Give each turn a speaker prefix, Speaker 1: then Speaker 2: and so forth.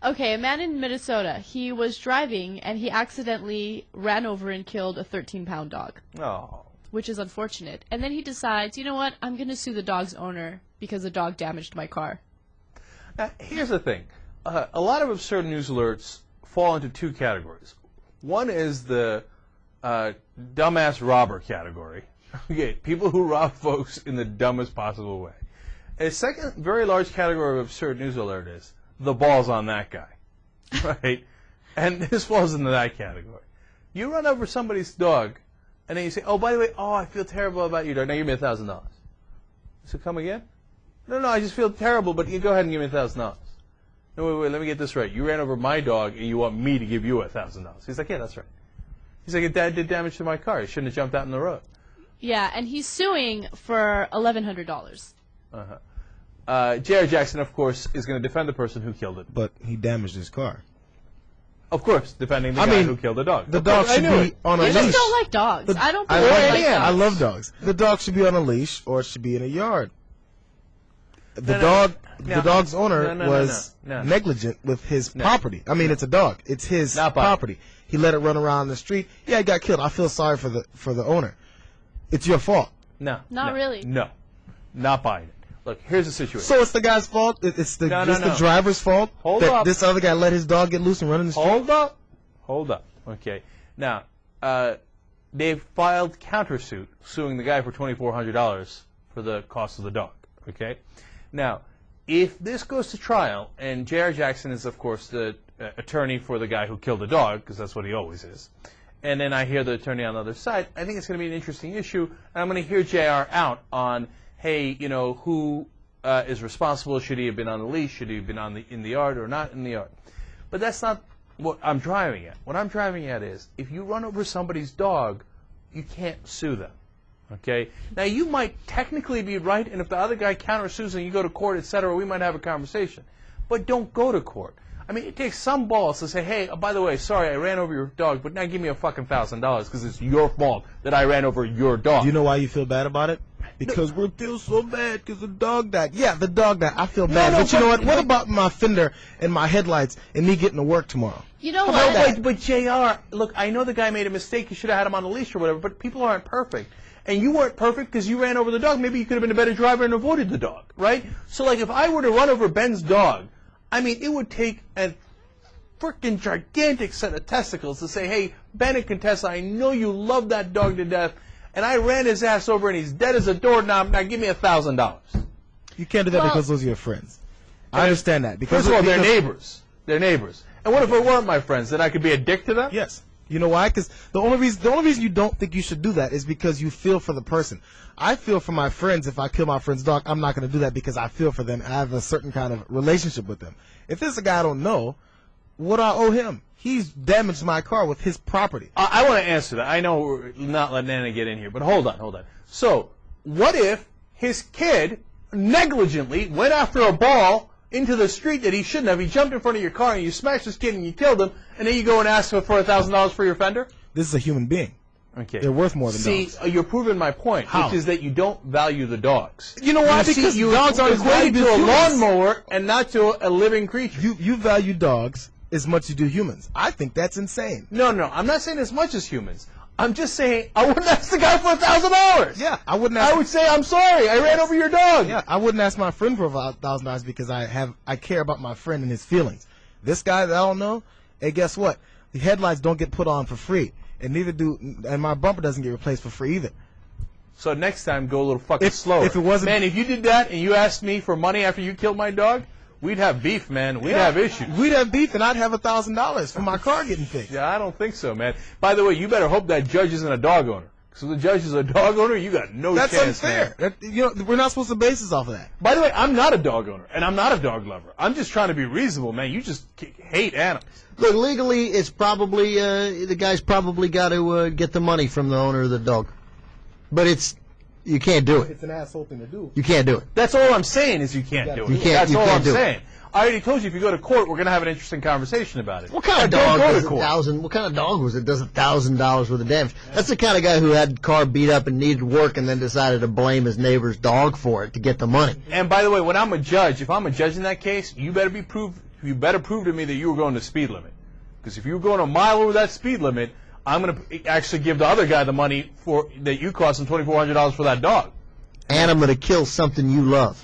Speaker 1: Okay, a man in Minnesota, he was driving and he accidentally ran over and killed a 13-pound dog.
Speaker 2: Oh.
Speaker 1: Which is unfortunate. And then he decides, you know what, I'm going to sue the dog's owner because the dog damaged my car.
Speaker 2: Now, here's the thing. A lot of absurd news alerts fall into two categories. One is the dumbass robber category. Okay, people who rob folks in the dumbest possible way. A second very large category of absurd news alert is the balls on that guy, right? And this falls into that category. You run over somebody's dog, and then you say, oh, by the way, oh, I feel terrible about your dog. Now give me $1,000. So come again? No, I just feel terrible, but you go ahead and give me $1,000. No, wait, let me get this right. You ran over my dog, and you want me to give you $1,000. He's like, yeah, that's right. He's like, Dad did damage to my car. He shouldn't have jumped out in the road.
Speaker 1: Yeah, and he's suing for $1,100.
Speaker 2: J.R. Jackson, of course, is going to defend the person who killed it.
Speaker 3: But he damaged his car.
Speaker 2: Of course, defending the guy who killed the dog.
Speaker 3: The dog should be on a leash.
Speaker 1: You just don't like dogs. I don't think I like dogs.
Speaker 3: I love dogs. The dog should be on a leash or it should be in a yard. The dog's owner was negligent with his property. I mean, it's a dog. It's his property. He let it run around the street. Yeah, he got killed. I feel sorry for the owner. It's your fault.
Speaker 1: Not really.
Speaker 2: No, not buying it. Look, here's the situation.
Speaker 3: So it's the guy's fault? It's the driver's fault?
Speaker 2: Hold up.
Speaker 3: This other guy let his dog get loose and run in the street?
Speaker 2: Hold up. Okay. Now, they filed countersuit suing the guy for $2,400 for the cost of the dog. Okay? Now, if this goes to trial, and J.R. Jackson is, of course, the attorney for the guy who killed the dog, because that's what he always is, and then I hear the attorney on the other side, I think it's going to be an interesting issue, and I'm going to hear J.R. out on, hey, you know, who is responsible? Should he have been on the leash? Should he have been in the yard or not in the yard? But that's not what I'm driving at. What I'm driving at is, if you run over somebody's dog, you can't sue them. Okay? Now, you might technically be right, and if the other guy countersues and you go to court, etc., we might have a conversation. But don't go to court. I mean, it takes some balls to say, hey, by the way, sorry, I ran over your dog, but now give me a fucking $1,000 because it's your fault that I ran over your dog.
Speaker 3: Do you know why you feel bad about it? Because we feel so bad because the dog died. Yeah, the dog died. I feel bad. But you know what? What about my fender and my headlights and me getting to work tomorrow?
Speaker 1: You know what?
Speaker 2: But JR, look, I know the guy made a mistake. You should have had him on a leash or whatever, but people aren't perfect. And you weren't perfect because you ran over the dog. Maybe you could have been a better driver and avoided the dog, right? So, like, if I were to run over Ben's dog, I mean, it would take a freaking gigantic set of testicles to say, hey, Ben and Contessa, I know you love that dog to death, and I ran his ass over and he's dead as a doorknob. Now give me $1,000.
Speaker 3: You can't do that because those are your friends. I understand that.
Speaker 2: First of all, they're neighbors. They're neighbors. And what if it weren't my friends? Then I could be a dick to them?
Speaker 3: Yes. You know why? Because the only reason you don't think you should do that is because you feel for the person. I feel for my friends. If I kill my friend's dog, I'm not going to do that because I feel for them. I have a certain kind of relationship with them. If this is a guy I don't know, what do I owe him? He's damaged my car with his property.
Speaker 2: I want to answer that. I know we're not letting Anna get in here, but hold on. So, what if his kid negligently went after a ball into the street that he shouldn't have? He jumped in front of your car and you smashed this kid and you killed him, and then you go and ask for $1,000 for your fender?
Speaker 3: This is a human being.
Speaker 2: Okay.
Speaker 3: They're worth more than dogs.
Speaker 2: See, you're proving my point, which is that you don't value the dogs.
Speaker 3: You know why? Because dogs are
Speaker 2: equated to a lawnmower and not to a living creature.
Speaker 3: You value dogs as much as you do humans. I think that's insane.
Speaker 2: No, I'm not saying as much as humans. I'm just saying I wouldn't ask the guy for $1,000.
Speaker 3: Yeah, I wouldn't ask.
Speaker 2: I would say, I'm sorry, I ran over your dog.
Speaker 3: Yeah, I wouldn't ask my friend for $1,000 because I care about my friend and his feelings. This guy that I don't know, hey, guess what? The headlights don't get put on for free, and my bumper doesn't get replaced for free either.
Speaker 2: So next time, go a little fucking slower.
Speaker 3: If it wasn't,
Speaker 2: man, if you did that and you asked me for money after you killed my dog, we'd have beef, man. We'd have issues.
Speaker 3: We'd have beef, and I'd have $1,000 for my car getting fixed.
Speaker 2: Yeah, I don't think so, man. By the way, you better hope that judge isn't a dog owner. Because if the judge is a dog owner, you got no chance,
Speaker 3: man. That's unfair. We're not supposed to base this off of that.
Speaker 2: By the way, I'm not a dog owner, and I'm not a dog lover. I'm just trying to be reasonable, man. You just hate animals.
Speaker 4: Look, legally, it's probably the guy's probably got to get the money from the owner of the dog. But you can't do it.
Speaker 3: It's an asshole thing to do.
Speaker 4: You can't do it.
Speaker 2: That's all I'm saying is you can't do it. That's all I'm saying. I already told you if you go to court, we're going to have an interesting conversation about it.
Speaker 4: What kind of dog does What kind of dog was it? Does $1,000 worth of damage? That's the kind of guy who had the car beat up and needed work, and then decided to blame his neighbor's dog for it to get the money.
Speaker 2: And by the way, when I'm a judge, if I'm a judge in that case, you better be proved you better prove to me that you were going the speed limit. Because if you were going a mile over that speed limit, I'm going to actually give the other guy the money that you cost him $2,400 for that dog.
Speaker 4: And I'm going to kill something you love.